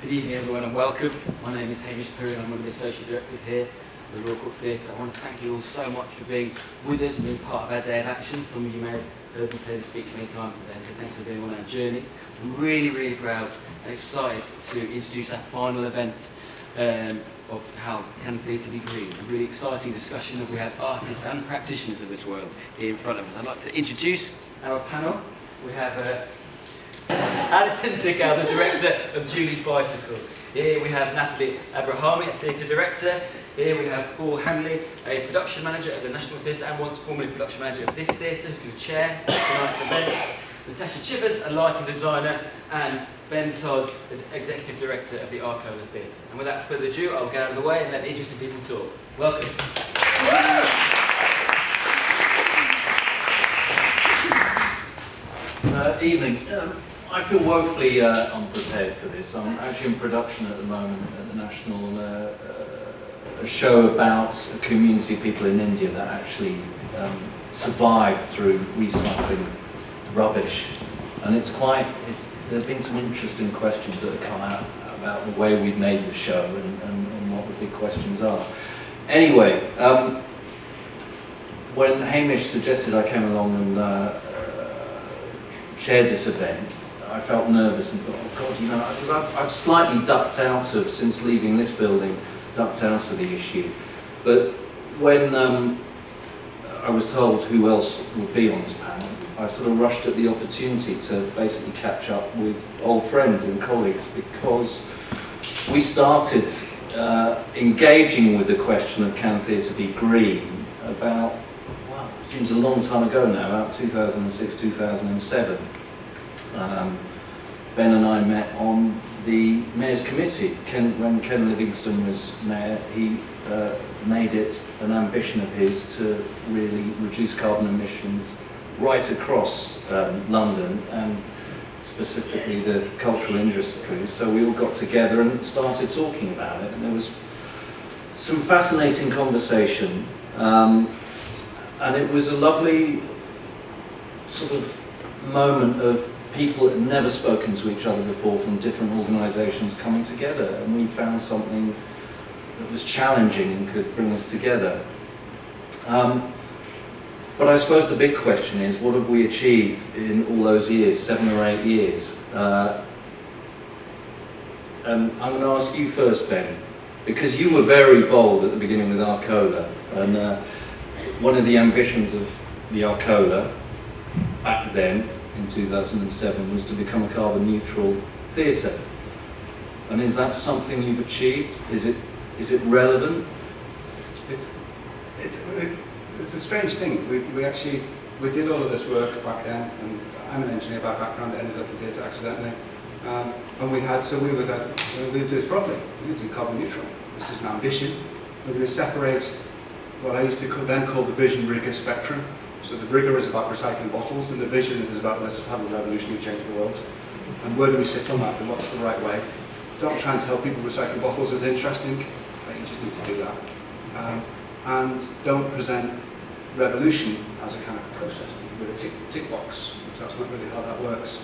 Good evening everyone and welcome. My name is Hamish Perry and I'm one of the Associate Directors here at the Royal Court Theatre. I want to thank you all so much for being with us and being part of our day of action. Some of you may have heard me say this speech many times today, so thanks for being on our journey. I'm really proud and excited to introduce our final event of How Can Theatre Be Green? A really exciting discussion that we have artists and practitioners of this world here in front of us. I'd like to introduce our panel. We have Alison, Tickell, the director of Julie's Bicycle. Here we have Natalie, Abrahami, a theatre director. Here we have Handley, a production manager at the National Theatre and once formerly production manager of this theatre, who will chair tonight's event. Natasha Chivers, a lighting designer, and Todd, the executive director of the Arcola Theatre. And without further ado, I'll get out of the way and let the interesting people talk. Welcome. Evening. I feel woefully unprepared for this. I'm actually in production at the moment at the National, a show about a community of people in India that actually survive through recycling rubbish. And there have been some interesting questions that have come out about the way we've made the show and what the big questions are. Anyway, when Hamish suggested I came along and shared this event, I felt nervous and thought, oh God, you know, I've slightly ducked out of, since leaving this building, ducked out of the issue. But when I was told who else would be on this panel, I sort of rushed at the opportunity to basically catch up with old friends and colleagues, because we started engaging with the question of can theatre be green about, wow, it seems a long time ago now, about 2006, 2007. Ben and I met on the Mayor's Committee. When Ken Livingstone was Mayor, he made it an ambition of his to really reduce carbon emissions right across London and specifically the cultural industry. So we all got together and started talking about it, and there was some fascinating conversation, and it was a lovely sort of moment of people that had never spoken to each other before from different organisations coming together, and we found something that was challenging and could bring us together. But I suppose the big question is, what have we achieved in all those years, 7 or 8 years? And I'm going to ask you first, Ben, because you were very bold at the beginning with Arcola, and one of the ambitions of the Arcola back then, in 2007, was to become a carbon neutral theatre. And is that something you've achieved? Is it relevant? It's a strange thing. We did all of this work back then, and I'm an engineer by background, ended up in theatre accidentally. And we were going to do this properly. We would do carbon neutral. This is an ambition. We're going to separate what I used to then call the vision rigor spectrum. So the rigor is about recycling bottles, and the vision is about let's have a revolution and change the world. And where do we sit on that, and what's the right way? Don't try and tell people recycling bottles is interesting, but you just need to do that. And don't present revolution as a kind of process with a tick box, because that's not really how that works.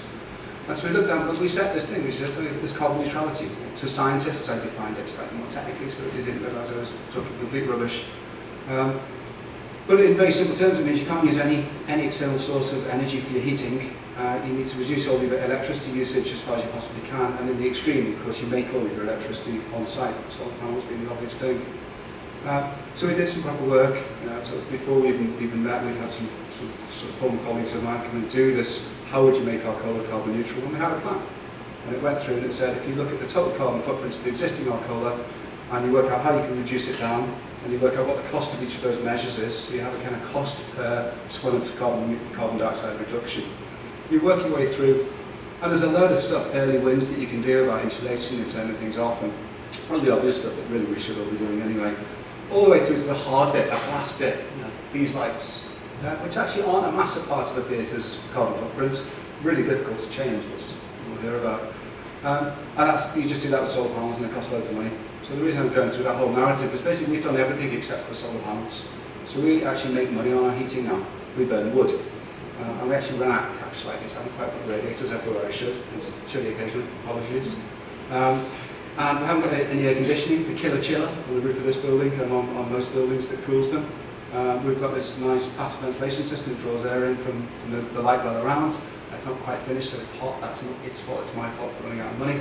And so we looked at, but we set this thing, we said this carbon neutrality. To scientists, I defined it slightly more technically, so they didn't realise I was talking complete rubbish. But in very simple terms, it means you can't use any external source of energy for your heating. You need to reduce all your electricity usage as far as you possibly can, and in the extreme, of course, you make all of your electricity on site, solar panels being the obvious thing. So we did some proper work. So before we even met, we had some sort of former colleagues of mine come and do this. How would you make Arcola carbon neutral? And we had a plan. And it went through and it said, if you look at the total carbon footprint of the existing Arcola, and you work out how you can reduce it down, and you work out what the cost of each of those measures is, so you have a kind of cost per square of carbon dioxide reduction. You work your way through, and there's a load of stuff, early wins that you can do about insulation and turning things off, and all the obvious stuff that really we should all be doing anyway. All the way through to the hard bit, that last bit, these lights, which actually aren't a massive part of the theatre's carbon footprint, really difficult to change, as we'll hear about. And you just do that with solar panels and it costs loads of money. So the reason I'm going through that whole narrative is basically we've done everything except for solar panels. So we actually make money on our heating now. We burn wood. And we actually run out of cash like this. I haven't quite put radiators everywhere I should. It's chilly occasionally, apologies. And we haven't got any air conditioning, the killer chiller on the roof of this building and on most buildings that cools them. We've got this nice passive ventilation system that draws air in from the light well around. It's not quite finished, so it's hot. That's not its fault, it's my fault for running out of money.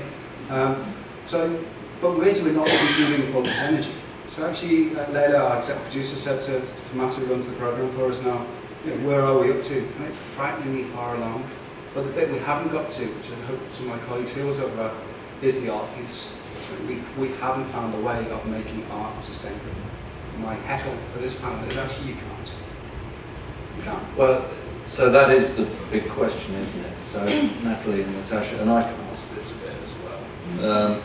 But we're not consuming all this energy. So actually, Leila, our executive producer, said to Matt, who runs the programme for us now, where are we up to? And it's frighteningly far along. But the bit we haven't got to, which I hope some of my colleagues here will talk about, is the art piece. We haven't found a way of making art sustainable. My heckle for this panel is actually you can't. You can't. Well, so that is the big question, isn't it? So Natalie and Natasha, and I can ask this a bit as well.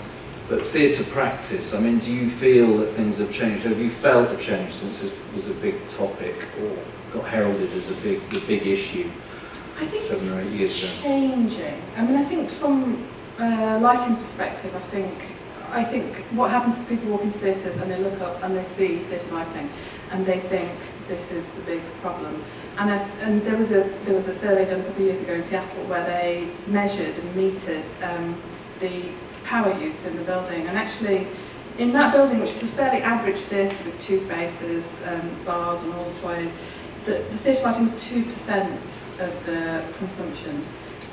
But theatre practice, I mean, do you feel that things have changed? Have you felt a change since this was a big topic or got heralded as the big issue? I think 7 or 8 years ago? Changing. I mean, I think from a lighting perspective, I think what happens is people walk into theatres and they look up and they see theatre lighting and they think this is the big problem. And there was a survey done a couple of years ago in Seattle where they measured and metered the power use in the building, and actually in that building, which was a fairly average theatre with 2 spaces, bars and all the foyers, the theatre lighting was 2% of the consumption,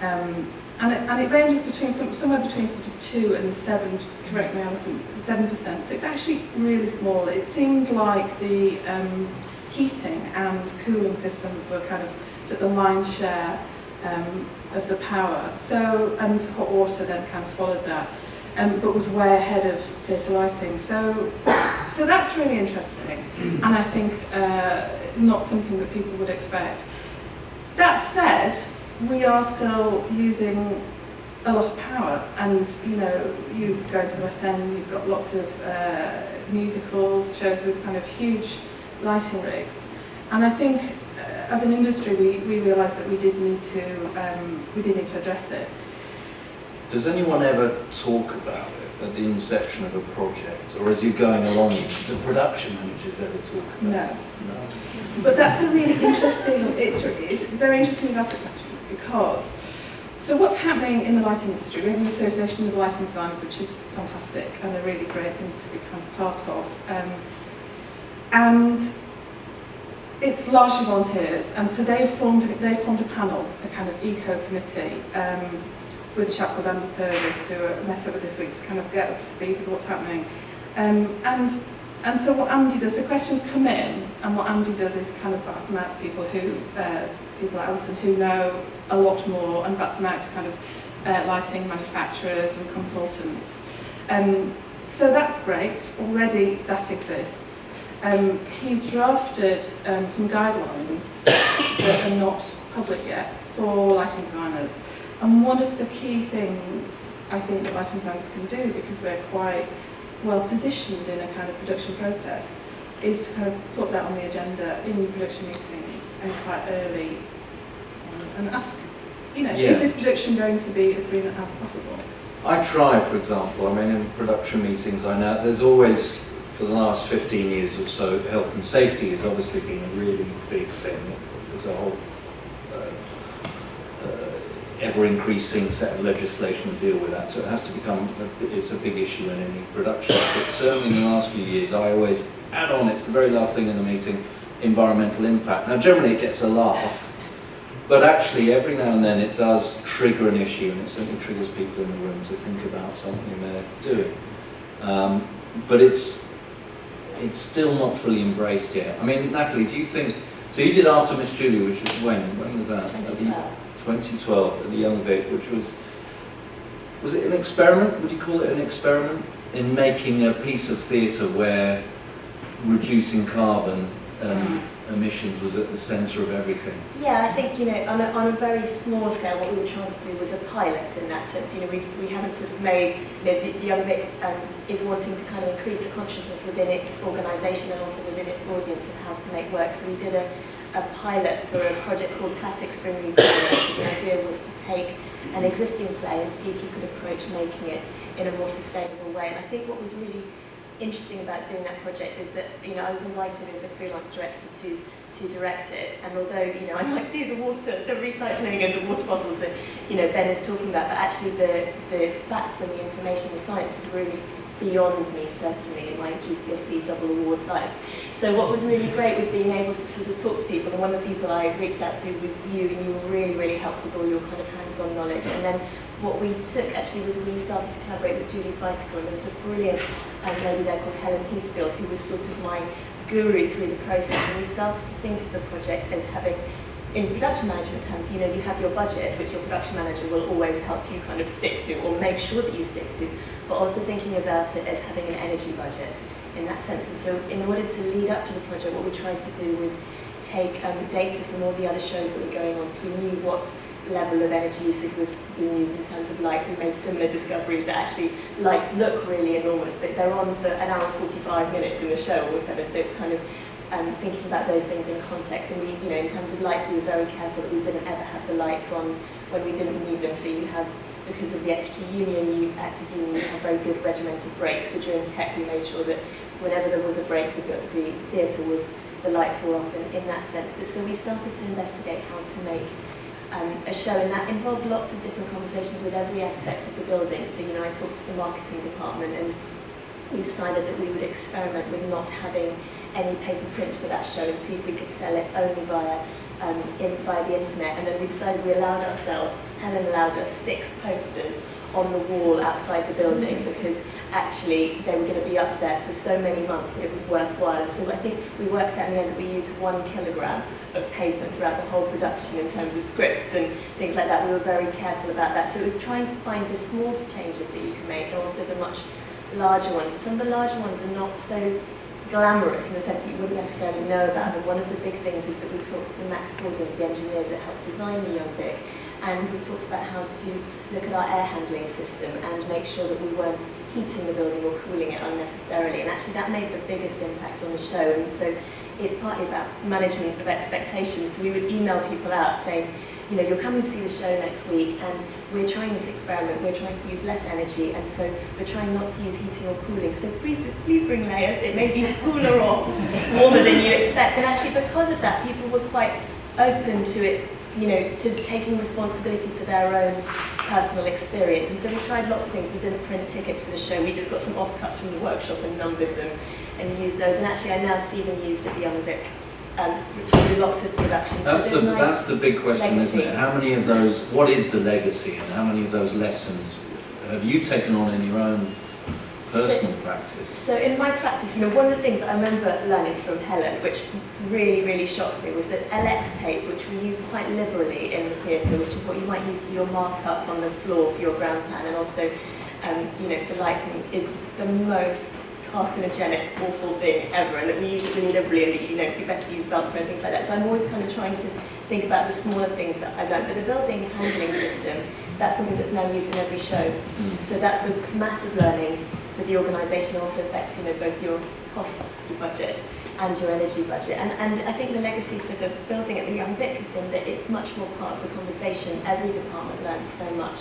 and it ranges between somewhere between sort of 2 and 7. Correct me, Alison, 7%. So it's actually really small. It seemed like the heating and cooling systems were kind of at the lion's share of the power. So, and hot water then kind of followed that, but was way ahead of theatre lighting. So that's really interesting, and I think not something that people would expect. That said, we are still using a lot of power, and you go to the West End, you've got lots of musicals, shows with kind of huge lighting rigs, and I think as an industry we realised that we did need to address it. Does anyone ever talk about it at the inception of a project, or as you're going along, do production managers ever talk about it? No. But that's a really interesting, it's very interesting to ask the question, because so what's happening in the lighting industry? We have an association of lighting designers, which is fantastic and a really great thing to become part of. And it's largely volunteers, and so they've formed a panel, a kind of eco committee, with a chap called Andy Purvis, who I met up with this week to kind of get up to speed with what's happening. And so what Andy does, so questions come in, and what Andy does is kind of bats them out to people like Alison, who know a lot more, and bats them out to kind of lighting manufacturers and consultants. So that's great, already that exists. He's drafted some guidelines that are not public yet for lighting designers. And one of the key things I think that lighting designers can do, because we're quite well positioned in a kind of production process, is to kind of put that on the agenda in your production meetings and quite early, and ask, is this production going to be as green as possible? I try, for example, I mean, in production meetings, I know there's always, for the last 15 years or so, health and safety has obviously been a really big thing. There's a whole ever-increasing set of legislation to deal with that, so it has to become, it's a big issue in any production. But certainly in the last few years, I always add on, it's the very last thing in the meeting, environmental impact. Now generally it gets a laugh, but actually every now and then it does trigger an issue, and it certainly triggers people in the room to think about something they're doing. But it's still not fully embraced yet. I mean, Natalie, do you think, so you did After Miss Julie, which was when was that? 2012 at the Young Vic, which was it an experiment? Would you call it an experiment in making a piece of theatre where reducing carbon emissions was at the centre of everything? Yeah, I think on a very small scale, what we were trying to do was a pilot in that sense. We haven't sort of made the Young Vic is wanting to kind of increase the consciousness within its organisation and also within its audience of how to make work. So we did a pilot for a project called Classics for a New Play. The idea was to take an existing play and see if you could approach making it in a more sustainable way. And I think what was really interesting about doing that project is that, you know, I was invited as a freelance director to direct it, and although, you know, I might do the recycling and the water bottles that, you know, Ben is talking about, but actually the facts and the information, the science is really beyond me, certainly, in my GCSE double awards lives. So what was really great was being able to sort of talk to people, and one of the people I reached out to was you, and you were really, really helpful with all your kind of hands-on knowledge. And then what we took actually was we started to collaborate with Julie's Bicycle, and there was a brilliant lady there called Helen Heathfield, who was sort of my guru through the process, and we started to think of the project as having, in production management terms, you know, you have your budget, which your production manager will always help you kind of stick to or make sure that you stick to, but also thinking about it as having an energy budget in that sense. And so in order to lead up to the project, what we tried to do was take data from all the other shows that were going on, so we knew what level of energy usage was being used in terms of lights. We made similar discoveries that actually lights look really enormous, but they're on for an hour and 45 minutes in the show or whatever, so it's kind of thinking about those things in context. And we, you know, in terms of lights, we were very careful that we didn't ever have the lights on when we didn't need them. So you have, because of the extra union, actors union, you have very good regimented breaks. So during tech, we made sure that whenever there was a break, the theatre was, the lights were off in that sense. But so we started to investigate how to make a show, and that involved lots of different conversations with every aspect of the building. So, you know, I talked to the marketing department, and we decided that we would experiment with not having any paper print for that show and see if we could sell it only via the internet. And then we decided we allowed ourselves, Helen allowed us 6 posters on the wall outside the building, because actually they were going to be up there for so many months that it was worthwhile. And so I think we worked out in the end that we used 1 kilogram of paper throughout the whole production in terms of scripts and things like that. We were very careful about that. So it was trying to find the small changes that you can make, and also the much larger ones. And some of the larger ones are not so glamorous in the sense that you wouldn't necessarily know about them. One of the big things is that we talked to Max Fordham, the engineers that helped design the Young Vic, and we talked about how to look at our air handling system and make sure that we weren't heating the building or cooling it unnecessarily. And actually that made the biggest impact on the show. And so it's partly about management of expectations. So we would email people out saying, you know, you're coming to see the show next week, and we're trying this experiment, we're trying to use less energy, and so we're trying not to use heating or cooling. So please bring layers, it may be cooler or warmer than you expect. And actually because of that, people were quite open to it, you know, to taking responsibility for their own personal experience. And so we tried lots of things. We didn't print tickets for the show, we just got some offcuts from the workshop and numbered them and used those. And actually I now see them used at the Young Vic through lots of productions. That's, so that's the big question, legacy. isn't it? How many of those, what is the legacy, and how many of those lessons have you taken on in your own personal practice? So in my practice, you know, one of the things that I remember learning from Helen, which really, really shocked me, was that LX tape, which we use quite liberally in the theatre, which is what you might use for your markup on the floor for your ground plan, and also, you know, for lighting, is the most carcinogenic, awful thing ever, and that we use it really liberally, and, you know, it'd be better to use Velcro and things like that. So I'm always kind of trying to think about the smaller things that I learned. But the building handling system, that's something that's now used in every show. So that's a massive learning for the organisation. Also affects, you know, both your cost budget and your energy budget. And I think the legacy for the building at the Young Vic has been that it's much more part of the conversation. Every department learns so much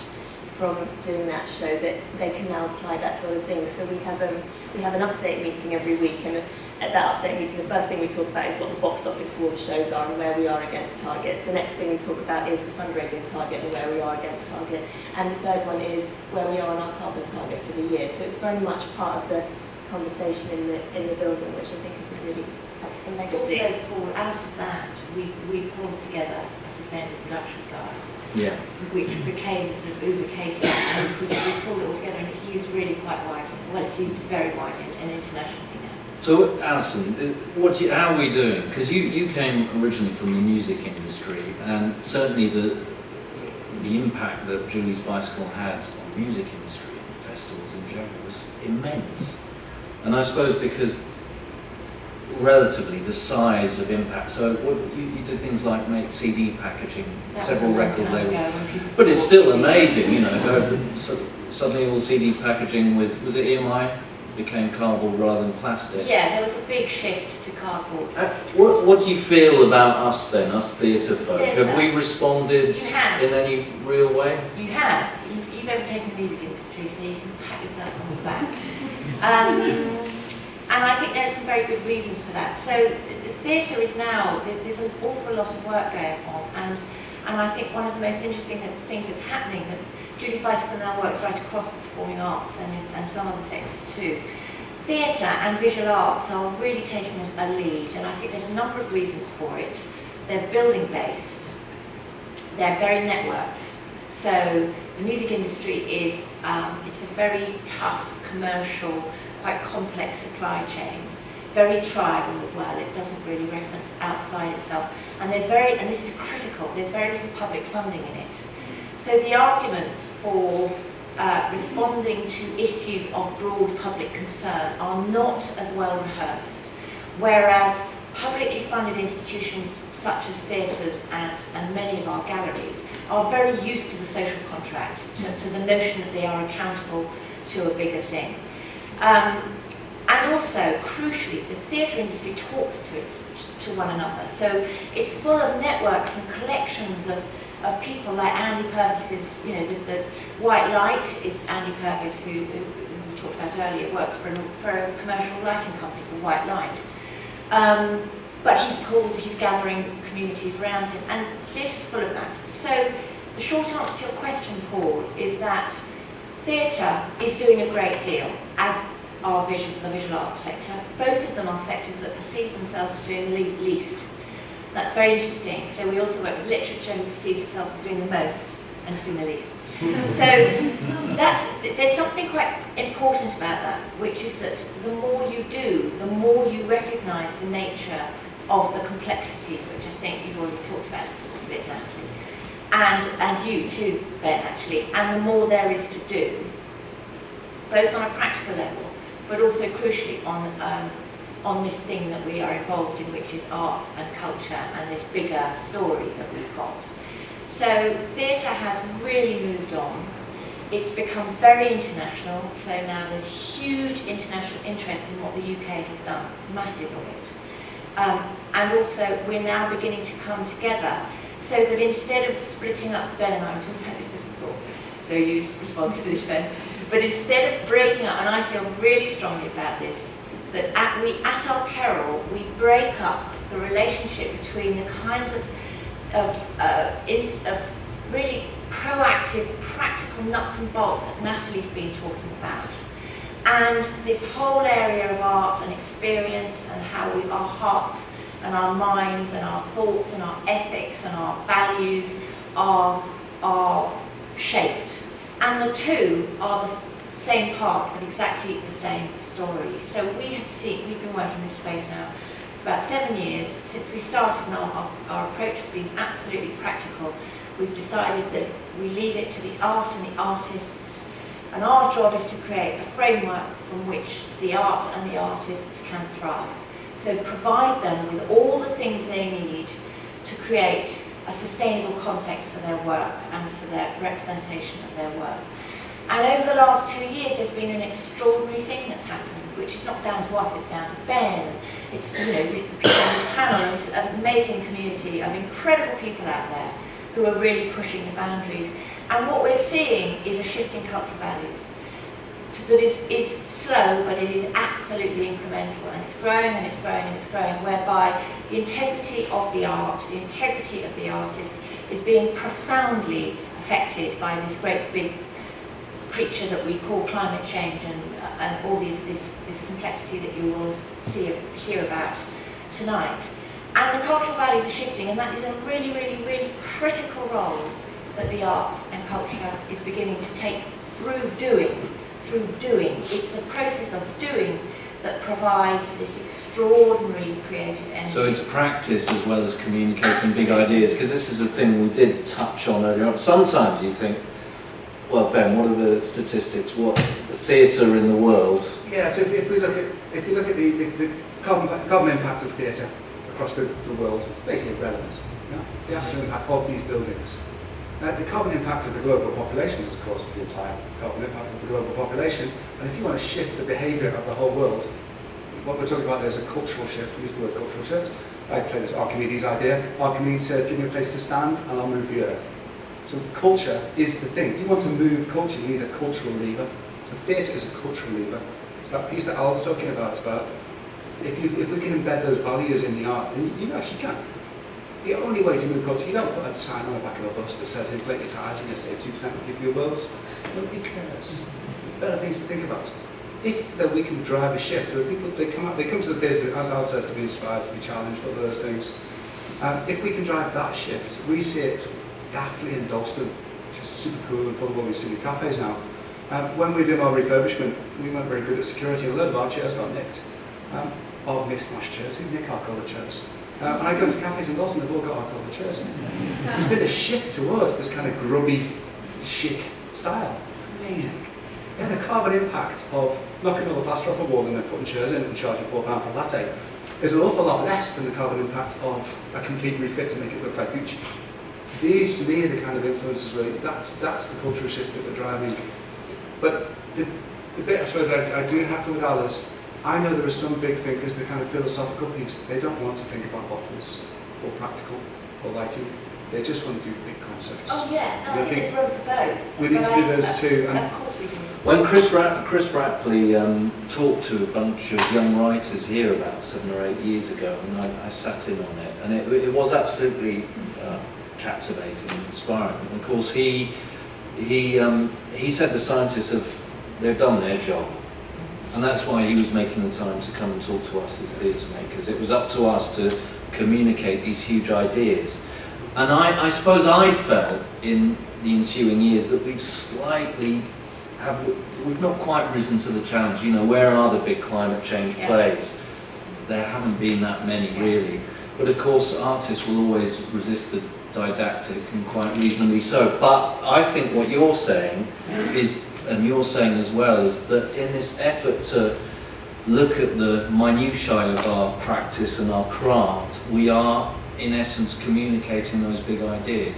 from doing that show that they can now apply that to other things. So we have an update meeting every week, and at that update meeting, the first thing we talk about is what the box office for the shows are and where we are against target. The next thing we talk about is the fundraising target and where we are against target. And the third one is where we are on our carbon target for the year. So it's very much part of the conversation in the building, which I think is a really helpful legacy. Also, Paul, out of that, we pulled together a sustainable production guide, Yeah. which became a sort of Uber case study, and we pulled it all together, and it's used really quite widely. Well, it's used very widely and internationally now. So, Alison, how are we doing? Because you came originally from the music industry, and certainly the impact that Julie's Bicycle had on the music industry and festivals in general was immense. And I suppose because relatively the size of impact. So you did things like make CD packaging, That several was a long record time ago labels. when people But it's still still bought amazing, you know, suddenly all CD packaging with, was it EMI, became cardboard rather than plastic. Yeah, there was a big shift to cardboard. What do you feel about us then, us theatre folk? Theatre. Have we responded You have. in any real way? You have. You've overtaken the music industry, so you can pat yourself on the back. I think there are some very good reasons for that. So the theatre is now, there's an awful lot of work going on, and I think one of the most interesting things that's happening, that Julie's Bicycle now works right across the performing arts and some other sectors too. Theatre and visual arts are really taking a lead, and I think there's a number of reasons for it. They're building based, they're very networked. So the music industry is, it's a very tough, commercial, quite complex supply chain, very tribal as well. It doesn't really reference outside itself. And there's and this is critical, there's very little public funding in it. So the arguments for responding to issues of broad public concern are not as well rehearsed, whereas publicly funded institutions such as theatres and many of our galleries are very used to the social contract, to the notion that they are accountable to a bigger thing. And also, crucially, the theatre industry talks to one another. So it's full of networks and collections of people like Andy Purvis's, you know, the White Light is Andy Purvis, who we talked about earlier, works for a commercial lighting company called White Light. But he's gathering communities around him, and theatre's full of that. So the short answer to your question, Paul, is that theatre is doing a great deal, as are the visual arts sector. Both of them are sectors that perceive themselves as doing the least. That's very interesting. So we also work with literature, who perceives itself as doing the most and is doing the least. So there's something quite important about that, which is that the more you do, the more you recognise the nature of the complexities, which I think you've already talked about a little bit, Natalie, and you too, Ben, actually, and the more there is to do, both on a practical level, but also crucially on this thing that we are involved in, which is art and culture and this bigger story that we've got. So theatre has really moved on. It's become very international, so now there's huge international interest in what the UK has done, masses of it. And also we're now beginning to come together, so that instead of splitting up, Ben and I were talking about this just before, so you respond to this, Ben, but instead of breaking up, and I feel really strongly about this, that at our peril, we break up the relationship between the kinds of really proactive, practical nuts and bolts that Natalie's been talking about, and this whole area of art and experience, and how our hearts and our minds and our thoughts and our ethics and our values are shaped. And the two are the same part of exactly the same story. So we've been working in this space now for about 7 years. Since we started, and our approach has been absolutely practical. We've decided that we leave it to the art and the artists, and our job is to create a framework from which the art and the artists can thrive. So provide them with all the things they need to create a sustainable context for their work and for their representation of their work. And over the last 2 years, there's been an extraordinary thing that's happened, which is not down to us, it's down to Ben. It's, you know, the people on this panel, it's an amazing community of incredible people out there who are really pushing the boundaries. And what we're seeing is a shift in cultural values that is slow, but it is absolutely incremental, and it's growing and it's growing and it's growing, whereby the integrity of the art, the integrity of the artist is being profoundly affected by this great big creature that we call climate change, and all this complexity that you will hear about tonight. And the cultural values are shifting, and that is a really, really, really critical role that the arts and culture is beginning to take through doing. It's the process of doing that provides this extraordinary creative energy. So it's practice as well as communicating Absolutely. big ideas, because this is a thing we did touch on earlier on. Sometimes you think, well, Ben, what are the statistics? What the theatre in the world? Yeah, so if you look at the carbon impact of theatre across the world, it's basically irrelevant. Yeah? The actual impact of these buildings. The carbon impact of the global population is, of course, the entire carbon impact of the global population. And if you want to shift the behaviour of the whole world, what we're talking about there is a cultural shift. We use the word cultural shift. I play this Archimedes idea. Archimedes says, give me a place to stand and I'll move the earth. So culture is the thing. If you want to move culture, you need a cultural lever. So theatre is a cultural lever. That piece that Al's talking about is about if we can embed those values in the art, then you actually can. The only way to move culture, you don't put a sign on the back of a bus that says inflate your tires and you save 2% of your fuel bills. Nobody cares. Better things to think about. If that we can drive a shift, where people they come to the theatre, as Al says, to be inspired, to be challenged, all those things. If we can drive that shift, we see it daftly in Dalston, which is super cool and full of all these silly cafes now. When we did our refurbishment, we weren't very good at security, and a load of our chairs got nicked. Or mismatched chairs, we nick Arcola chairs. And I go to cafes in Dalston, they've all got Arcola chairs. There's been a shift towards this kind of grubby, chic style. Amazing. And the carbon impact of knocking all the plaster off a wall and then putting chairs in and charging £4 for a latte is an awful lot less than the carbon impact of a complete refit to make it look like Gucci. These, to me, are the kind of influences where that's the cultural shift that we're driving. But the bit, I suppose, I do have to with Alice, I know there are some big thinkers, the kind of philosophical piece, they don't want to think about bottles or practical or lighting. They just want to do big concepts. Oh yeah, and I think there's room for both. We need to do those too. Of course we can. When Chris Rapley talked to a bunch of young writers here about 7 or 8 years ago, and I sat in on it, and it was absolutely captivating and inspiring. And of course, he said the scientists they've done their job, and that's why he was making the time to come and talk to us as theatre makers. It was up to us to communicate these huge ideas. And I suppose I felt in the ensuing years that we've not quite risen to the challenge. You know, where are the big climate change plays? There haven't been that many really. But of course, artists will always resist the didactic, and quite reasonably so. But I think what you're saying is, and you're saying as well, is that in this effort to look at the minutiae of our practice and our craft, we are in essence communicating those big ideas.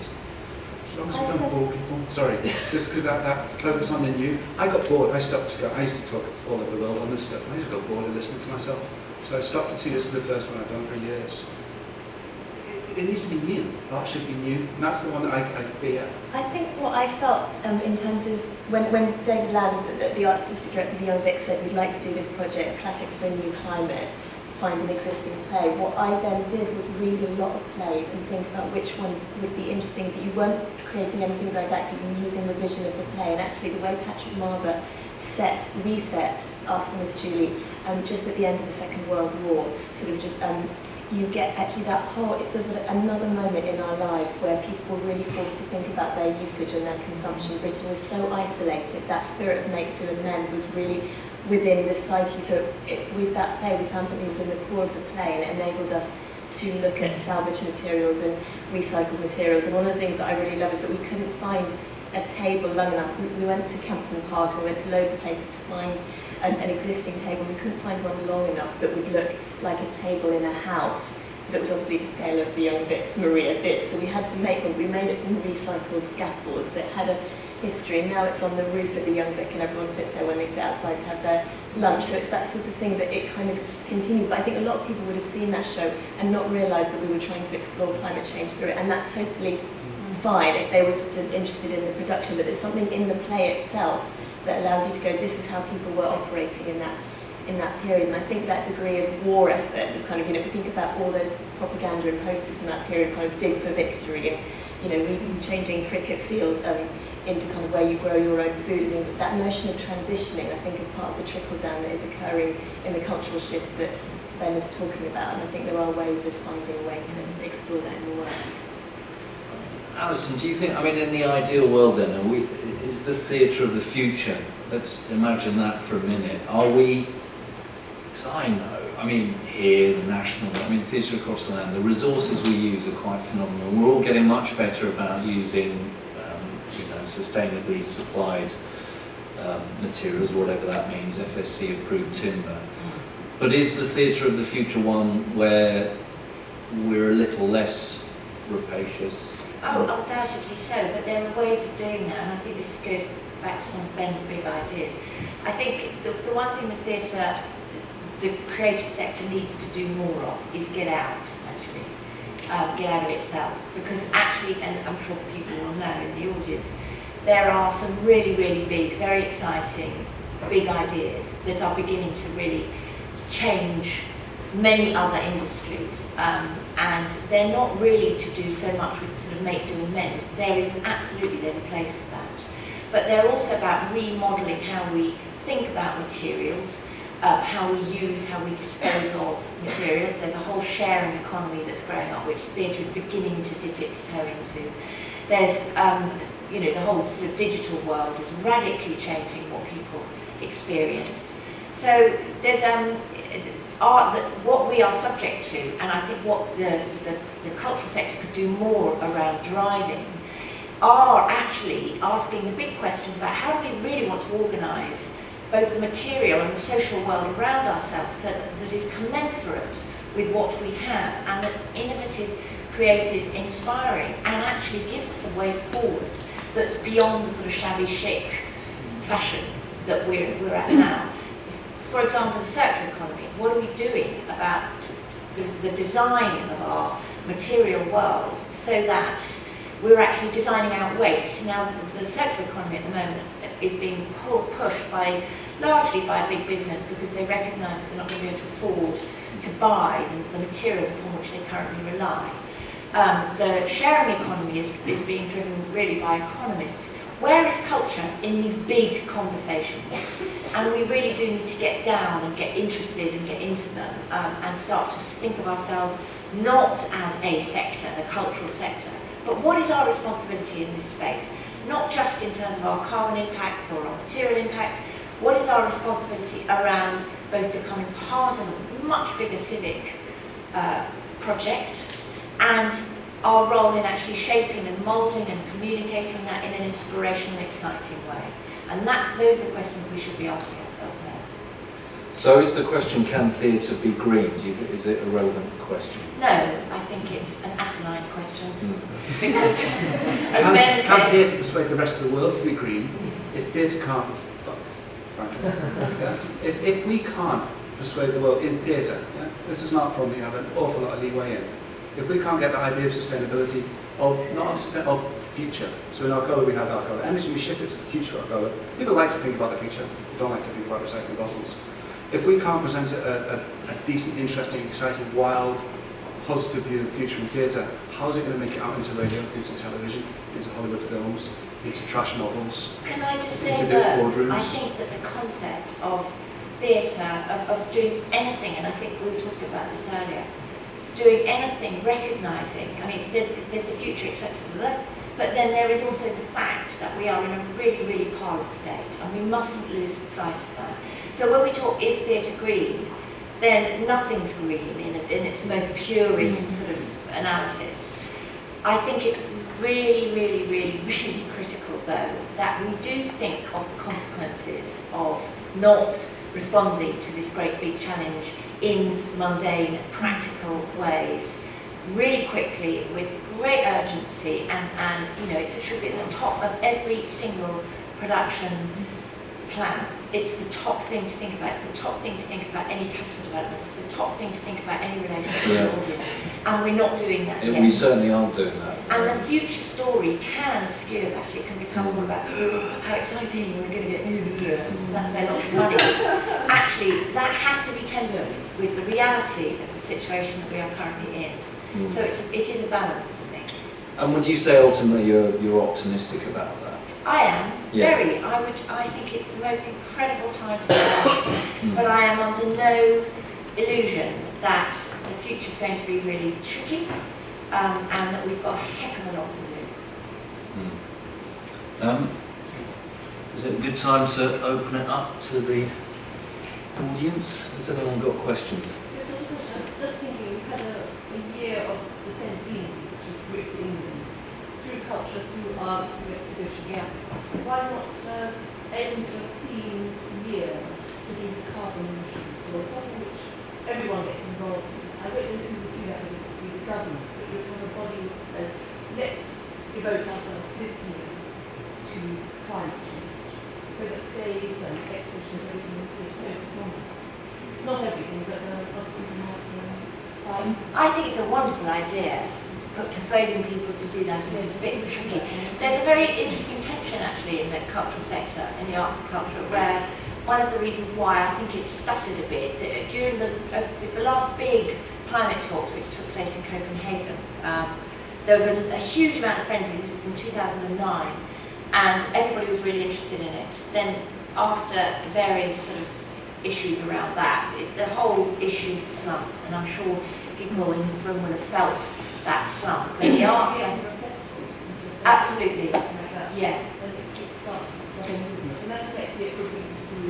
As long as we don't bore people. Sorry, just because that focus on the new. I got bored. I used to talk all over the world on this stuff. I just got bored of listening to myself. So I stopped for 2 years. This is the first one I've done for years. It needs to be new. Art should be new. And that's the one that I fear. I think what I felt in terms of when David Lamb, the artistic director of the Young Vic, said we'd like to do this project, Classics for a New Climate, find an existing play. What I then did was read a lot of plays and think about which ones would be interesting, that you weren't creating anything didactic, you were using the vision of the play. And actually the way Patrick Marber resets after Miss Julie, just at the end of the Second World War, sort of just, you get actually that whole, it feels like another moment in our lives where people were really forced to think about their usage and their consumption. Britain was so isolated, that spirit of make do and mend was really within the psyche. So with that play, we found something that was in the core of the play, and it enabled us to look at salvage materials and recycled materials. And one of the things that I really love is that we couldn't find a table long enough. We went to Campton Park and we went to loads of places to find an existing table. We couldn't find one long enough that would look like a table in a house that was obviously the scale of the Young Vic's Maria bits. So we had to make one. We made it from recycled scaffolds. So it had a history, and now it's on the roof of the Young Vic, and everyone sits there when they sit outside to have their lunch. So it's that sort of thing that it kind of continues. But I think a lot of people would have seen that show and not realised that we were trying to explore climate change through it, and that's totally fine if they were sort of interested in the production. But there's something in the play itself that allows you to go, this is how people were operating in that period. And I think that degree of war effort, of kind of, if you think about all those propaganda and posters from that period, kind of dig for victory, and changing cricket field into kind of where you grow your own food, and that notion of transitioning, I think, is part of the trickle down that is occurring in the cultural shift that Ben is talking about. And I think there are ways of finding a way to explore that in the work. Alison, do you think, in the ideal world then, is the theatre of the future, let's imagine that for a minute, are we, because I know, here, the National, theatre across the land, the resources we use are quite phenomenal. We're all getting much better about using, sustainably supplied materials, whatever that means, FSC approved timber. But is the theatre of the future one where we're a little less rapacious? Oh, undoubtedly so, but there are ways of doing that, and I think this goes back to some of Ben's big ideas. I think the one thing the theatre, the creative sector needs to do more of is get out, actually. Get out of itself. Because actually, and I'm sure people will know in the audience, there are some really, really big, very exciting, big ideas that are beginning to really change many other industries, and they're not really to do so much with sort of make, do and mend. There's a place for that. But they're also about remodelling how we think about materials, how we use, how we dispose of materials. There's a whole sharing economy that's growing up, which theatre is beginning to dip its toe into. There's, the whole sort of digital world is radically changing what people experience. So there's what we are subject to, and I think what the cultural sector could do more around driving, are actually asking the big questions about how do we really want to organise both the material and the social world around ourselves so that is commensurate with what we have and that's innovative, creative, inspiring, and actually gives us a way forward that's beyond the sort of shabby chic fashion that we're at now. For example, the circular economy, what are we doing about the design of our material world so that we're actually designing out waste? Now, the circular economy at the moment is being pushed largely by big business because they recognise that they're not going to be able to afford to buy the materials upon which they currently rely. The sharing economy is being driven really by economists. Where is culture in these big conversations? And we really do need to get down and get interested and get into them and start to think of ourselves not as a sector, a cultural sector, but what is our responsibility in this space? Not just in terms of our carbon impacts or our material impacts, what is our responsibility around both becoming part of a much bigger civic project and our role in actually shaping and moulding and communicating that in an inspirational and exciting way. And those are the questions we should be asking ourselves now. So is the question, can theatre be green? Is it a relevant question? No, I think it's an asinine question. Because, as Ben Can said, theatre persuade the rest of the world to be green if theatre can't be fucked, frankly? Yeah? If we can't persuade the world in theatre, this is not from me, I have an awful lot of leeway in. If we can't get the idea of sustainability, of future, so in Arcola we had Arcola Energy, we shifted to the future Arcola. People like to think about the future, they don't like to think about recycling bottles. If we can't present a decent, interesting, exciting, wild, positive view of the future in theatre, how is it going to make it out into radio, into television, into Hollywood films, into trash novels? can I just say into that boardrooms? I think that the concept of theatre, of doing anything, and I think we were talking about this earlier, doing anything, recognising, I mean, there's a future acceptable there, but then there is also the fact that we are in a really, really parlous state, and we mustn't lose sight of that. So when we talk, is theatre green, then nothing's green in its most purest sort of analysis. I think it's really, really, really, really critical, though, that we do think of the consequences of not responding to this great big challenge in mundane, practical ways, really quickly, with great urgency, and it should be at the top of every single production plan. It's the top thing to think about. It's the top thing to think about any capital development. It's the top thing to think about any relationship with the audience. And we're not doing that yet. We certainly aren't doing that. And the future story can obscure that. It can become all about, how exciting, we're going to get, that's where lots of money. Actually, that has to be tempered with the reality of the situation that we are currently in. So it is a balance, I think. And would you say ultimately you're optimistic about that? I am, very. I think it's the most incredible time to be alive, but I am under no illusion that the future is going to be really tricky, and that we've got a heck of a lot to do. Is it a good time to open it up to the audience? Has anyone got questions? Just thinking, we've had a year of the same theme, which is Great England, through culture, through art, through exhibition, yes. Why not aim for a theme year to do with carbon emissions, or something which everyone gets involved in? I don't know who would do that with the government, but we have a body that says, let's devote ourselves this year to climate change, so that days and exhibitions, everything is focused on that. Not everything, but a lot of people might I think it's a wonderful idea, but persuading people to do that is a bit tricky. There's a very interesting tension actually in the cultural sector, in the arts and culture, where one of the reasons why I think it's stuttered a bit, that during the last big climate talks which took place in Copenhagen, there was a huge amount of frenzy. This was in 2009, and everybody was really interested in it. Then after various sort of issues around that, the whole issue slumped, and I'm sure people in this room will have felt that slump. And the answer, absolutely, yeah.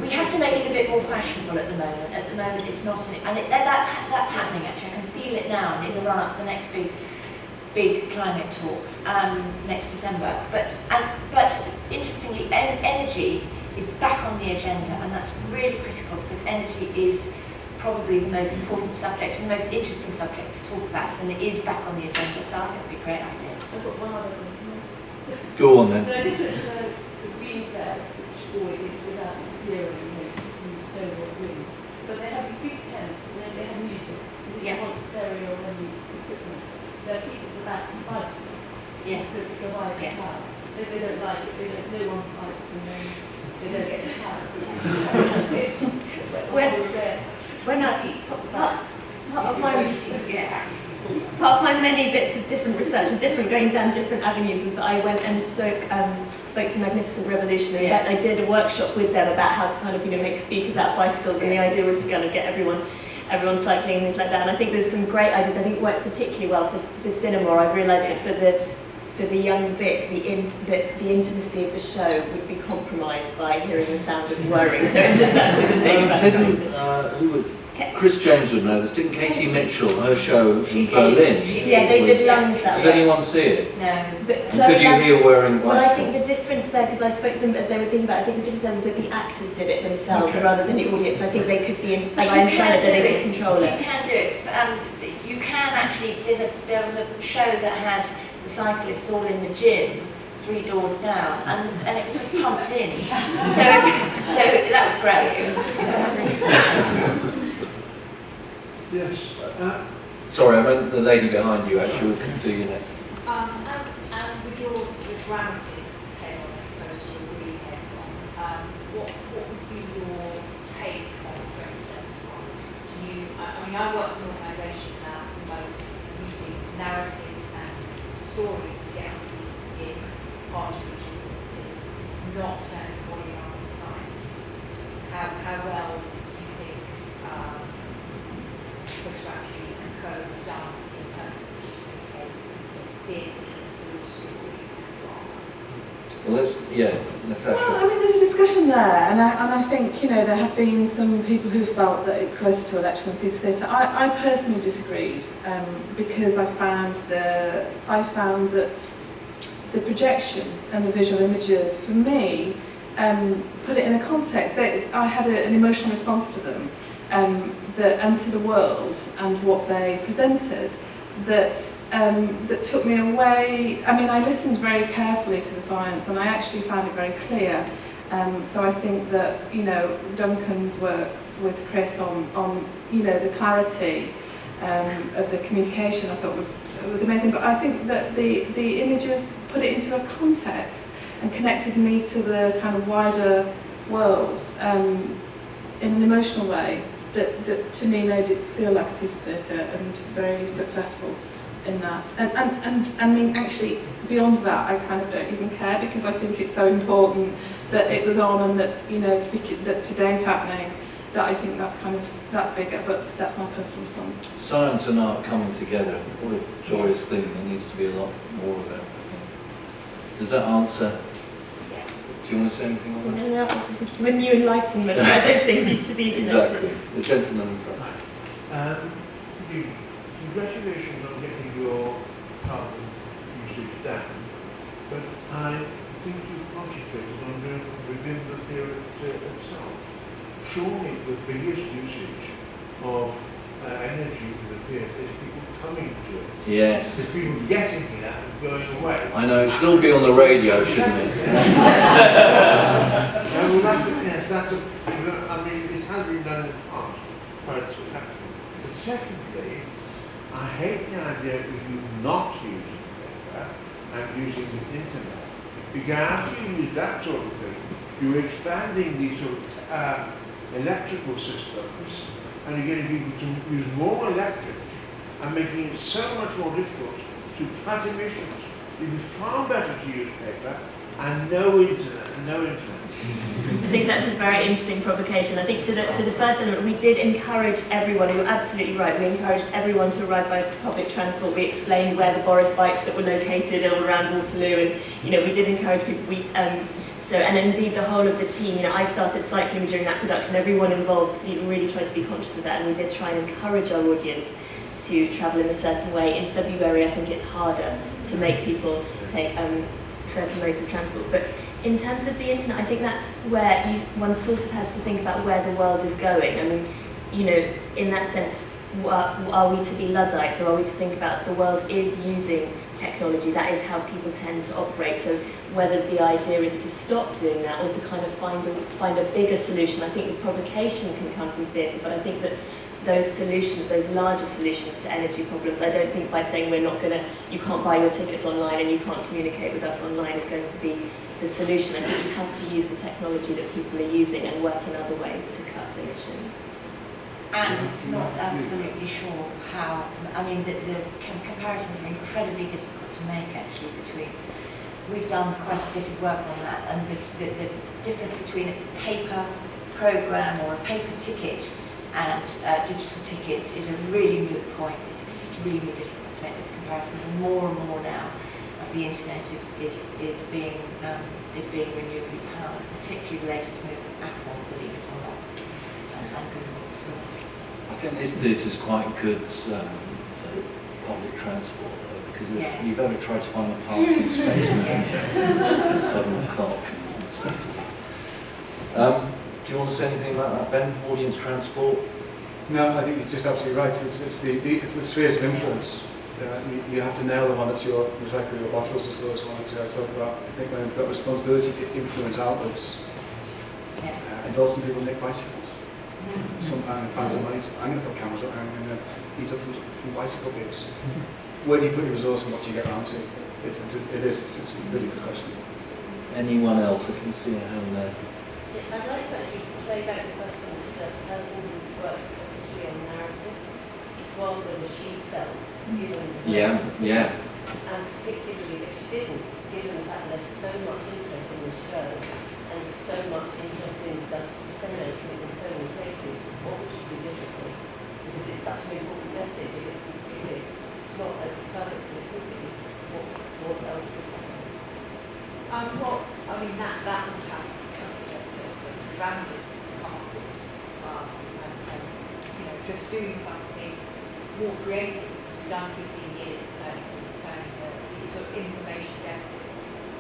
We have to make it a bit more fashionable at the moment. At the moment, it's not, and that's happening actually. I can feel it now in the run-up to the next big climate talks next December. But interestingly, energy is back on the agenda, and that's really critical because energy is probably the most important subject, the most interesting subject to talk about, and it is back on the agenda. So I think it'd be a great idea. I've got one other one. Go on then. No, this is the green fair, which always is without zero, use solar or wind. But they have big tents, and then they have music. They Yeah. want stereo or any equipment. There are people that bicycle Yeah. to survive the Yeah. cloud. If they don't like it, no one fights, and then they don't get to have it. When I part of my many bits of different research and going down different avenues was that I went and spoke to Magnificent Revolution. In fact, I did a workshop with them about how to kind of make speakers out of bicycles, and the idea was to kind of get everyone cycling and things like that. And I think there's some great ideas. I think it works particularly well for cinema. I've realised that for the young Vic, the intimacy of the show would be compromised by hearing the sound of whirring. So it's just that sort of thing about Chris James would know this. Didn't Katie Mitchell, her show in Berlin? Yeah, they did lungs that way. Did anyone see it? No. But Could you hear wearing well, I bicycles? think the difference there, because I spoke to them as they were thinking about it, I think the difference there was that the actors did it themselves rather than the audience. I think they could be in that they could control it. You can do it. You can actually, there was a show that had the cyclists all in the gym 3 doors down, and it was just pumped in. So that was great. Yes. Sorry, I meant the lady behind you actually. We'll do you next. As with your sort of dramatist scale as opposed to your real heads on, what would be your take on 2071? Do you, I mean, I work for an organisation that promotes using narratives and stories to get people's in partial audiences, not turning body on the science. How well do you think Strategy and Co have done in terms of producing a piece of theatre to include story and drama? Well, Natasha. Well, I mean, there's a discussion there, and I think there have been some people who felt that it's closer to election than a piece of theatre. I personally disagreed because I found that the projection and the visual images, for me, put it in a context. I had an emotional response to them. And to the world and what they presented that took me away. I mean, I listened very carefully to the science, and I actually found it very clear. So I think that Duncan's work with Chris on the clarity of the communication, I thought was amazing. But I think that the images put it into a context and connected me to the kind of wider world in an emotional way. That to me made it feel like a piece of theatre and very successful in that. And I mean, actually, beyond that, I kind of don't even care because I think it's so important that it was on and that that today's happening. That I think that's bigger, but that's my personal response. Science and art coming together. What a joyous thing. There needs to be a lot more of it, I think. Does that answer? Do you want to say anything on that? No, it's just when new enlightenment, those things used to be connected. Exactly. The gentleman in front. Congratulations on getting your carbon usage down, but I think you've concentrated on doing within the theatre itself. Surely the biggest usage of energy in the theatre is people coming to it. Yes. It's people getting here and going away. I know, it should all be on the radio, shouldn't it? No, well, I mean, it has been done in the past, quite effectively. But secondly, I hate the idea of you not using paper and using the internet. Began to use that sort of thing you're expanding these sort of electrical systems, and you're getting people to use more electric and making it so much more difficult to cut emissions. It'd be far better to use paper and no internet. I think that's a very interesting provocation. I think to the first element, we did encourage everyone, you're absolutely right, we encouraged everyone to arrive by public transport. We explained where the Boris bikes that were located all around Waterloo, and we did encourage people. And indeed the whole of the team, I started cycling during that production, everyone involved really tried to be conscious of that, and we did try and encourage our audience to travel in a certain way. In February, I think it's harder to make people take certain modes of transport. But in terms of the internet, I think that's where one sort of has to think about where the world is going. I mean, in that sense, are we to be Luddites, or are we to think about the world is using technology? That is how people tend to operate. So whether the idea is to stop doing that or to kind of find a bigger solution, I think the provocation can come from theatre, but I think that those solutions, those larger solutions to energy problems, I don't think by saying you can't buy your tickets online and you can't communicate with us online is going to be the solution. I think you have to use the technology that people are using and work in other ways to cut emissions. And it's not absolutely sure how, the comparisons are incredibly difficult to make actually between, we've done quite a bit of work on that, and the difference between a paper programme or a paper ticket and digital tickets is a really moot point. It's extremely difficult to make those comparisons, and more now of the internet is being renewably powered, particularly the latest moves of Apple, believe it or not, and Google. I think this theatre's quite good for public transport, though, because if you've ever tried to find a parking space at 7 o'clock on Saturday. Do you want to say anything about that, Ben? Audience transport? No, I think you're just absolutely right. It's the spheres of influence. You have to nail the one that's your recycle your bottles, as those ones I talk about. I think when we've got responsibility to influence outwards, endorsing people nick bicycles. Sometime find some money. I'm going to put cameras up. I'm going to ease up from bicycle views. Where do you put your resource and what do you get around to? It's a really good question. Anyone else? I can see a hand there. I'd like to actually play back the question to the person who works officially on narrative, rather than she felt, given and particularly if she didn't, given the fact that there's so much interest in the show and so much interest in disseminating it in so many places, what would she do differently? Because it's such an important message. If it's not as perfect as it could be, what else could happen? That would have to be something that the dramatists come up with. Just doing something more creative, as we've done 15 years of turning the sort of information deficit,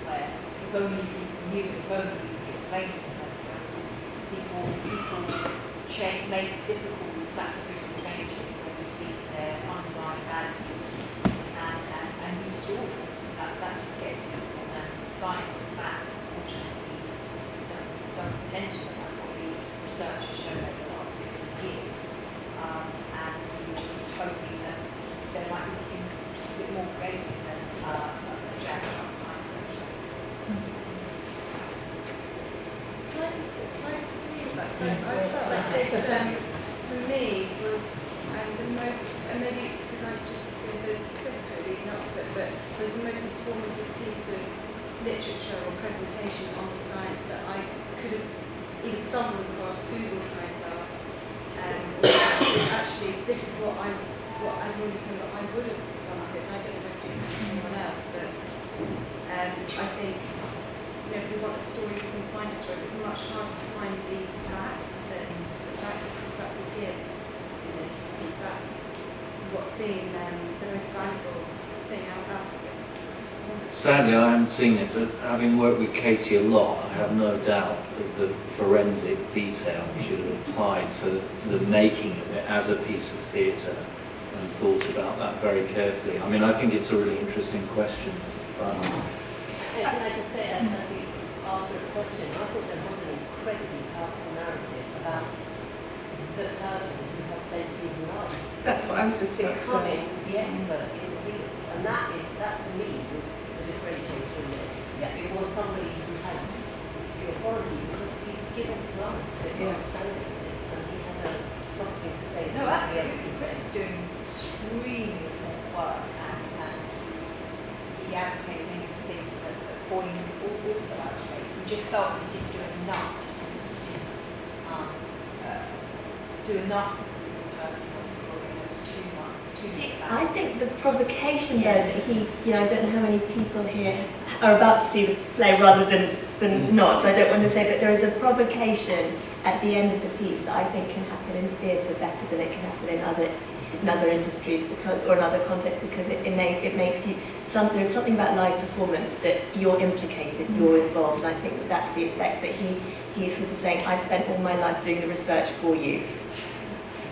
where if only people knew, if only we could explain to them, people make difficult sacrificial changes when you speak to their underlying values and use stories. That's what gets them. And science and maths, unfortunately, doesn't tend to. That's what the research has shown over the last 15 years. And we're just hoping that there might be something just a bit more creative than a jazz up science lecture. Can I just think about that? I felt like this, for me, was the most, and maybe it's because I've just been a bit critical leading up to it, but it was the most informative piece of literature or presentation on the science that I could have either stumbled across, Googled myself, actually this is what as an audience member I would have wanted, and I don't know if I speak for anyone else, but I think if we want a story, we can find a story. It's much harder to find the facts that Chris gives in this. I think that's what's been the most valuable thing out of this. Sadly, I haven't seen it, but having worked with Katie a lot, I have no doubt that the forensic detail should have applied to the making of it as a piece of theatre and thought about that very carefully. I think it's a really interesting question. Can I just say, as we asked a question, I thought there was an incredibly powerful narrative about the person who has spent his life. That's what I was just becoming the expert in the field. And that for me was the differentiation there. It was somebody who has the authority, Yeah. No, absolutely. Chris is doing extremely important work, and he advocates many things that Boyne also advocates. We just felt we didn't do enough do enough for the sort of personal story. It was too much. See, I think the provocation though that he, I don't know how many people here are about to see the play rather than not, so I don't want to say, but there is a provocation at the end of the piece that I think can happen in theatre better than it can happen in other industries or in other contexts, because it makes you there's something about live performance that you're implicated, you're involved, and I think that's the effect that he's sort of saying, I've spent all my life doing the research for you.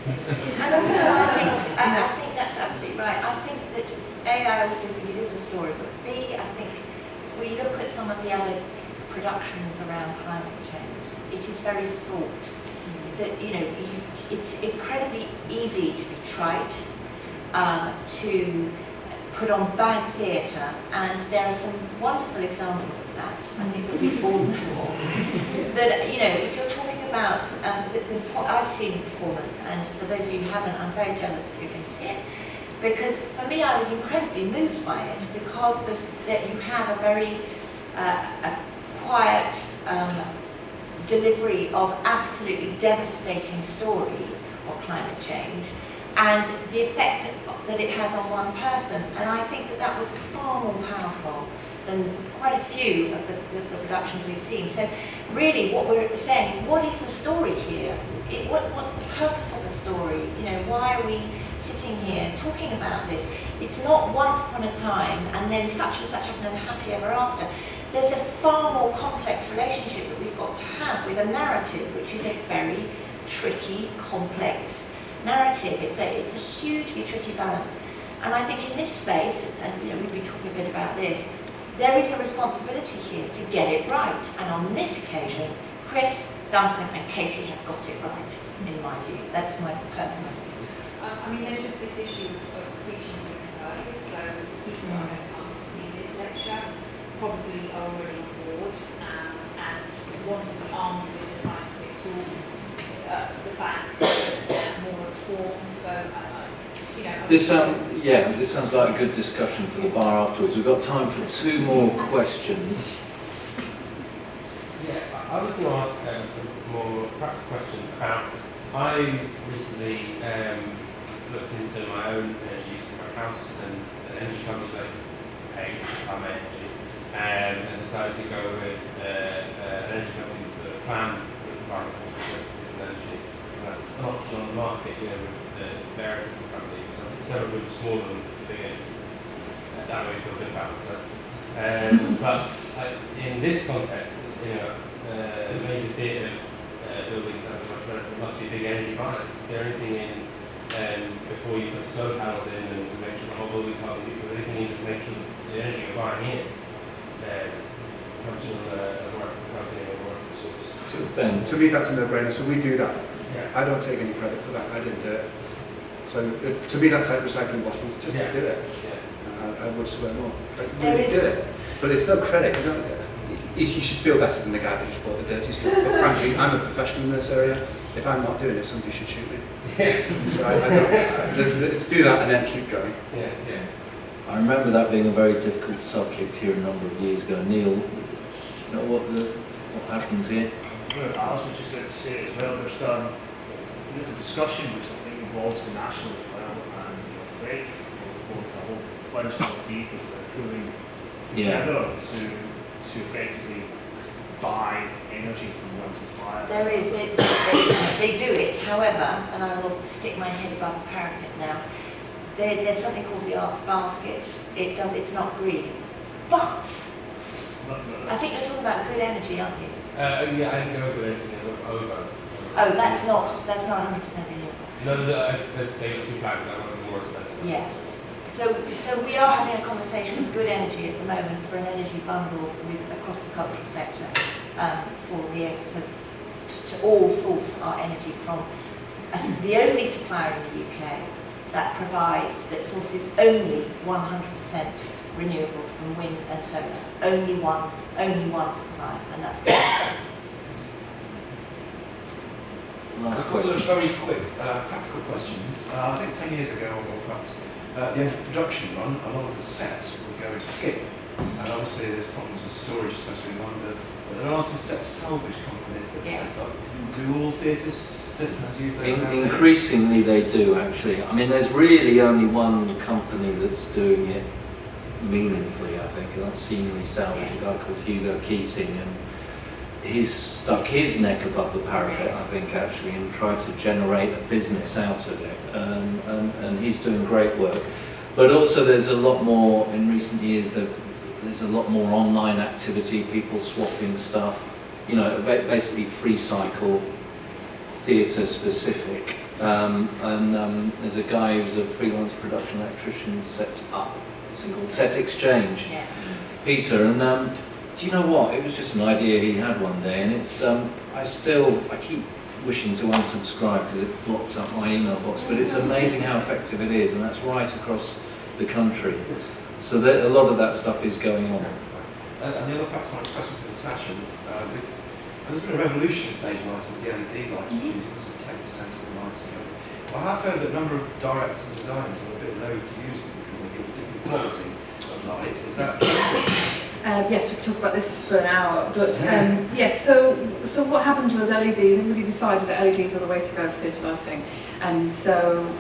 And also, I think that's absolutely right. I think that I also think it is a story, but B, I think if we look at some of the other productions around climate change, it is very fraught. So, it's incredibly easy to be trite, to put on bad theatre, and there are some wonderful examples of that. I think that we've all know. That, if you're talking about, I've seen the performance, and for those of you who haven't, I'm very jealous if you can see it, because for me I was incredibly moved by it, because that you have a very a quiet delivery of absolutely devastating story of climate change, and the effect that it has on one person. And I think that was far more powerful than quite a few of the productions we've seen. So really what we're saying is, what is the story here? What's the purpose of a story? Why are we sitting here talking about this? It's not once upon a time and then such and such happened and happy ever after. There's a far more complex relationship that we've got to have with a narrative, which is a very tricky, complex narrative. It's a hugely tricky balance. And I think in this space, and we've been talking a bit about this, there is a responsibility here to get it right. And on this occasion, Chris, Duncan and Katie have got it right, in my view. That's my personal view. There's just this issue of preaching to be converted, so people who are going to come to see this lecture probably are already on board and want to be armed with the scientific tools, the fact that more reform, so This sounds like a good discussion for the bar afterwards. We've got time for 2 more questions. Yeah, I was going to ask a more practical question about, I recently looked into my own energy use in my house, and the energy companies I pay to supply my energy, and decided to go with an energy company with a plan that provides 100% energy. And that's an option on the market, with various different companies. Several really small and big, that way I feel good about myself. But in this context, major theatre buildings have must be big energy buyers. Is there anything in before you put the solar panels in and make sure the whole building carbon neutral? Anything you need to make sure that the energy you're buying in comes from a workable company or workable source? To me, that's a no-brainer. So we do that. Yeah. I don't take any credit for that. I didn't do it. So to me, that's like recycling bottles. Just do it. Yeah. I would swear more. But There really is- do it. But it's no credit. You should feel better than the guy that just bought the dirty stuff. But frankly, I'm a professional in this area. If I'm not doing it, somebody should shoot me. So let's do that and then keep going. Yeah. I remember that being a very difficult subject here a number of years ago. Neil, do you know what happens here? Well, Alison was just going to say as well, there's a discussion which I think involves the national as well, and great for the whole bunch of theatres that are pulling together to effectively buy energy from one supplier. There is, they do it, however, and I will stick my head above the parapet now, there's something called the Arts Basket. It's not green. But, I think you're talking about good energy, aren't you? Yeah, I didn't go over anything over. Oh, that's not 100% renewable. No, they got 2 flags, that one is more expensive. Yeah. So we are having a conversation with Good Energy at the moment for an energy bundle across the cultural sector to all source our energy from the only supplier in the UK that sources only 100% renewable from wind and solar. Only one supplier, and that's last A couple question. of very quick practical questions. I think 10 years ago, or perhaps at the end of the production run, a lot of the sets would go into skip. And obviously there's problems with storage, especially in London. But there are some set salvage companies that are set up. Do all theatres still use those nowadays? Increasingly they do, actually. I mean, there's really only one company that's doing it meaningfully, I think, and that's Scenery Salvage, a guy called Hugo Keating, and he's stuck his neck above the parapet, I think, actually, and tried to generate a business out of it, and he's doing great work. But also there's a lot more, in recent years, there's a lot more online activity, people swapping stuff, you know, basically free cycle, theatre specific. There's a guy who's a freelance production electrician set up, it's called Set Exchange, Peter, and do you know what, it was just an idea he had one day, and it's, I keep wishing to unsubscribe because it blocks up my email box, but it's amazing how effective it is, and that's right across the country. So a lot of that stuff is going on. And the other practical question for Natasha, there's been a revolution in stage lighting, the LED lights, which use 10% of the lighting. Well, I have heard that a number of directors and designers are a bit loath to use them because they give a different quality of light. Is that yes, we could talk about this for an hour, but yes, so what happened was LEDs, everybody decided that LEDs were the way to go for theatre lighting, and so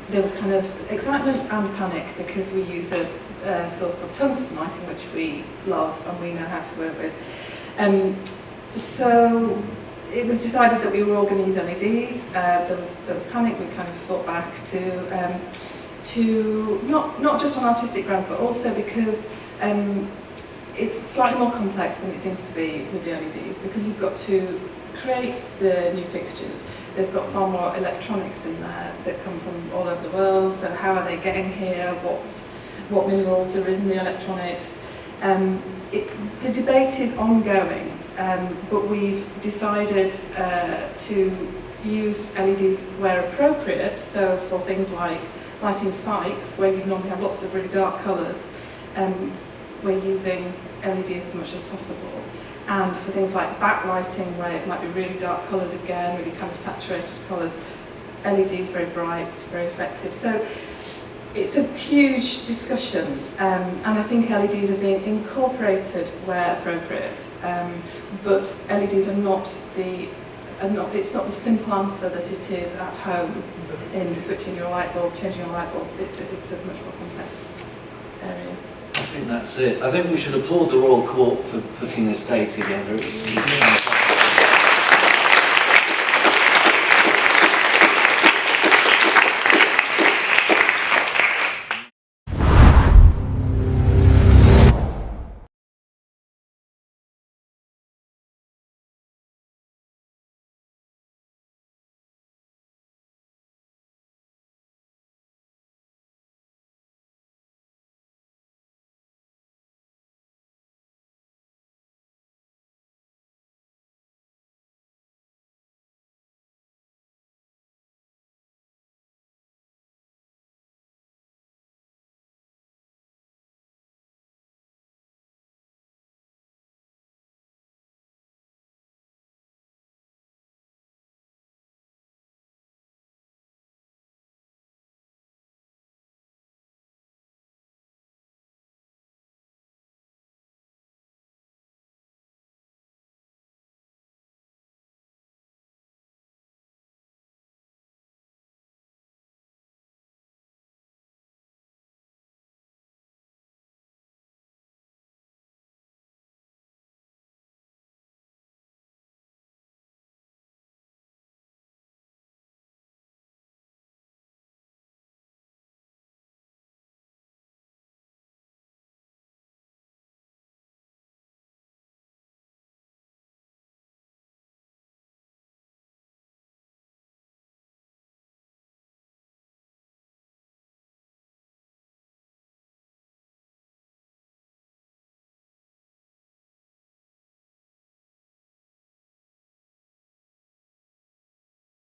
there was kind of excitement and panic because we use a source called tungsten lighting, which we love and we know how to work with. So it was decided that we were all going to use LEDs. There was panic. We kind of fought back to not just on artistic grounds, but also because it's slightly more complex than it seems to be with the LEDs, because you've got to create the new fixtures. They've got far more electronics in there that come from all over the world. So how are they getting here? What minerals are in the electronics? The debate is ongoing, but we've decided to use LEDs where appropriate. So for things like lighting sites, where you normally have lots of really dark colours, we're using LEDs as much as possible. And for things like backlighting, where it might be really dark colours again, really kind of saturated colours, LEDs very bright, very effective. So it's a huge discussion, and I think LEDs are being incorporated where appropriate. But LEDs are not it's not the simple answer that it is at home in switching your light bulb, changing your light bulb. It's a much more complex area. I think that's it. I think we should applaud the Royal Court for putting this day together. It's